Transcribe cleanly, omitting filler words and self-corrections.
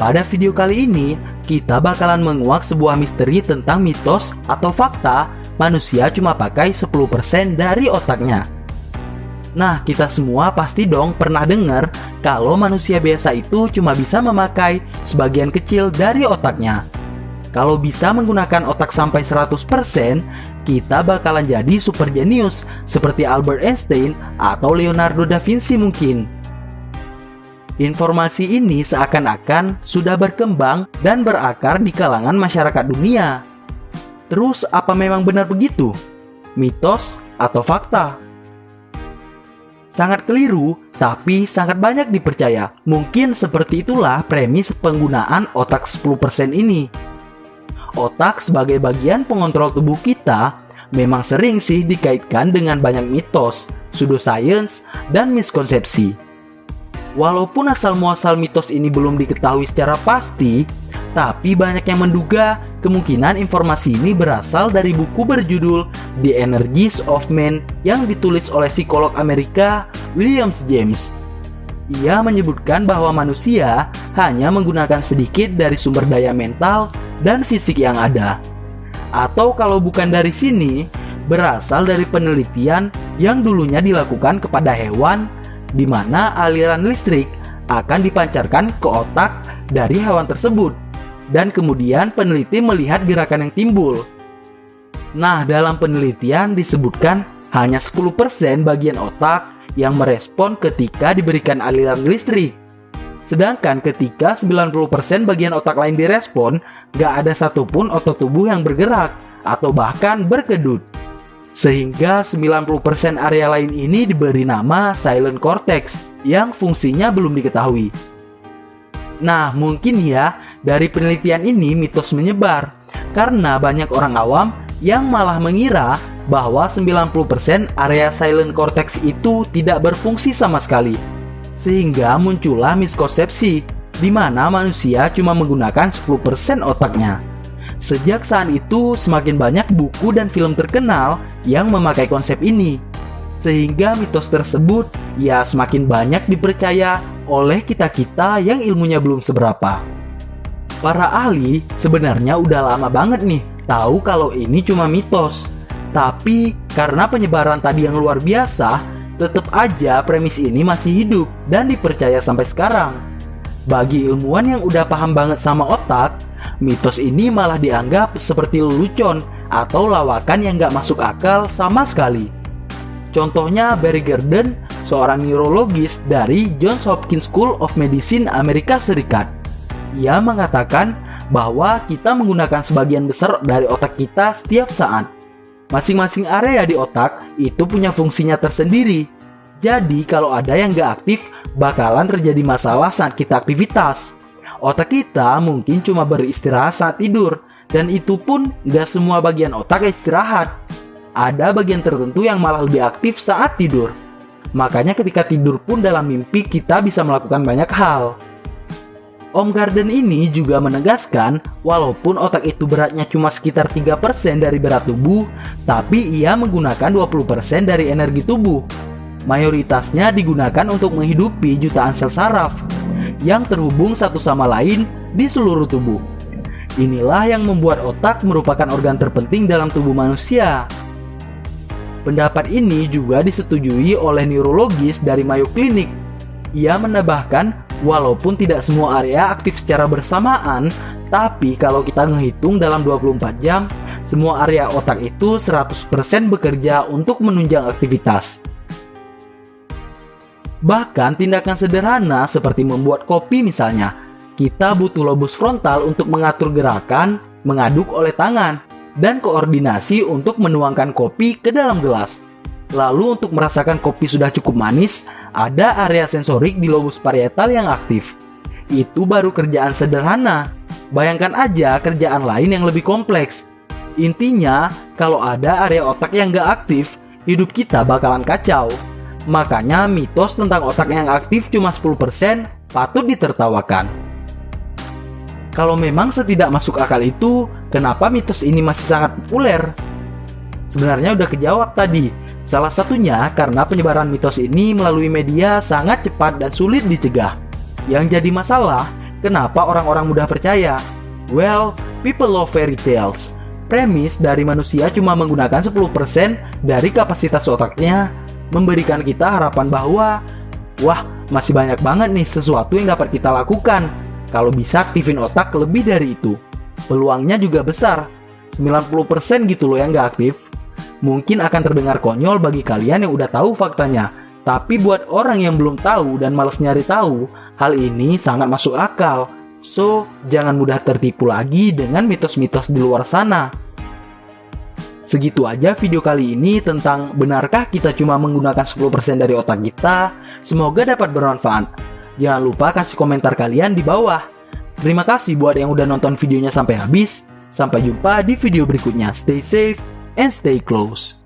Pada video kali ini, kita bakalan menguak sebuah misteri tentang mitos atau fakta manusia cuma pakai 10% dari otaknya. Nah, kita semua pasti dong pernah dengar kalau manusia biasa itu cuma bisa memakai sebagian kecil dari otaknya. Kalau bisa menggunakan otak sampai 100%, kita bakalan jadi super jenius seperti Albert Einstein atau Leonardo da Vinci mungkin. Informasi ini seakan-akan sudah berkembang dan berakar di kalangan masyarakat dunia. Terus apa memang benar begitu? Mitos atau fakta? Sangat keliru, tapi sangat banyak dipercaya. Mungkin seperti itulah premis penggunaan otak 10% ini. Otak sebagai bagian pengontrol tubuh kita memang sering sih dikaitkan dengan banyak mitos, pseudoscience, dan miskonsepsi. Walaupun asal-muasal mitos ini belum diketahui secara pasti, tapi banyak yang menduga kemungkinan informasi ini berasal dari buku berjudul The Energies of Man yang ditulis oleh psikolog Amerika William James. Ia menyebutkan bahwa manusia hanya menggunakan sedikit dari sumber daya mental dan fisik yang ada. Atau kalau bukan dari sini, berasal dari penelitian yang dulunya dilakukan kepada hewan, di mana aliran listrik akan dipancarkan ke otak dari hewan tersebut, dan kemudian peneliti melihat gerakan yang timbul. Nah, dalam penelitian disebutkan hanya 10% bagian otak yang merespon ketika diberikan aliran listrik. Sedangkan ketika 90% bagian otak lain direspon, gak ada satupun otot tubuh yang bergerak atau bahkan berkedut. Sehingga 90% area lain ini diberi nama silent cortex yang fungsinya belum diketahui. Nah, mungkin ya dari penelitian ini mitos menyebar karena banyak orang awam yang malah mengira bahwa 90% area silent cortex itu tidak berfungsi sama sekali. Sehingga muncullah miskonsepsi di mana manusia cuma menggunakan 10% otaknya. Sejak saat itu semakin banyak buku dan film terkenal yang memakai konsep ini. Sehingga mitos tersebut ya semakin banyak dipercaya oleh kita-kita yang ilmunya belum seberapa. Para ahli sebenarnya udah lama banget nih tahu kalau ini cuma mitos. Tapi karena penyebaran tadi yang luar biasa, tetap aja premis ini masih hidup dan dipercaya sampai sekarang. Bagi ilmuwan yang udah paham banget sama otak, mitos ini malah dianggap seperti lelucon atau lawakan yang gak masuk akal sama sekali. Contohnya Barry Gordon, seorang neurologis dari Johns Hopkins School of Medicine Amerika Serikat. Ia mengatakan bahwa kita menggunakan sebagian besar dari otak kita setiap saat. Masing-masing area di otak itu punya fungsinya tersendiri. Jadi kalau ada yang gak aktif, bakalan terjadi masalah saat kita aktivitas. Otak kita mungkin cuma beristirahat saat tidur, dan itu pun gak semua bagian otak istirahat. Ada bagian tertentu yang malah lebih aktif saat tidur. Makanya ketika tidur pun dalam mimpi kita bisa melakukan banyak hal. Om Gordon ini juga menegaskan, walaupun otak itu beratnya cuma sekitar 3% dari berat tubuh, tapi ia menggunakan 20% dari energi tubuh. Mayoritasnya digunakan untuk menghidupi jutaan sel saraf yang terhubung satu sama lain di seluruh tubuh. Inilah yang membuat otak merupakan organ terpenting dalam tubuh manusia. Pendapat ini juga disetujui oleh neurologis dari Mayo Clinic. Ia menambahkan, walaupun tidak semua area aktif secara bersamaan, tapi kalau kita menghitung dalam 24 jam, semua area otak itu 100% bekerja untuk menunjang aktivitas. Bahkan tindakan sederhana seperti membuat kopi misalnya, kita butuh lobus frontal untuk mengatur gerakan, mengaduk oleh tangan, dan koordinasi untuk menuangkan kopi ke dalam gelas. Lalu untuk merasakan kopi sudah cukup manis, ada area sensorik di lobus parietal yang aktif. Itu baru kerjaan sederhana. Bayangkan aja kerjaan lain yang lebih kompleks. Intinya, kalau ada area otak yang gak aktif, hidup kita bakalan kacau. Makanya mitos tentang otak yang aktif cuma 10% patut ditertawakan. Kalau memang setidak masuk akal itu, kenapa mitos ini masih sangat populer? Sebenarnya udah kejawab tadi. Salah satunya karena penyebaran mitos ini melalui media sangat cepat dan sulit dicegah. Yang jadi masalah, Kenapa orang-orang mudah percaya? Well, people love fairy tales. Premis dari manusia cuma menggunakan 10% dari kapasitas otaknya, memberikan kita harapan bahwa wah, masih banyak banget nih sesuatu yang dapat kita lakukan. Kalau bisa aktifin otak lebih dari itu. Peluangnya juga besar, 90% gitu loh yang nggak aktif. Mungkin akan terdengar konyol bagi kalian yang udah tahu faktanya, tapi buat orang yang belum tahu dan malas nyari tahu, hal ini sangat masuk akal. So, jangan mudah tertipu lagi dengan mitos-mitos di luar sana. Segitu aja video kali ini tentang benarkah kita cuma menggunakan 10% dari otak kita. Semoga dapat bermanfaat. Jangan lupa kasih komentar kalian di bawah. Terima kasih buat yang udah nonton videonya sampai habis. Sampai jumpa di video berikutnya. Stay safe and stay close.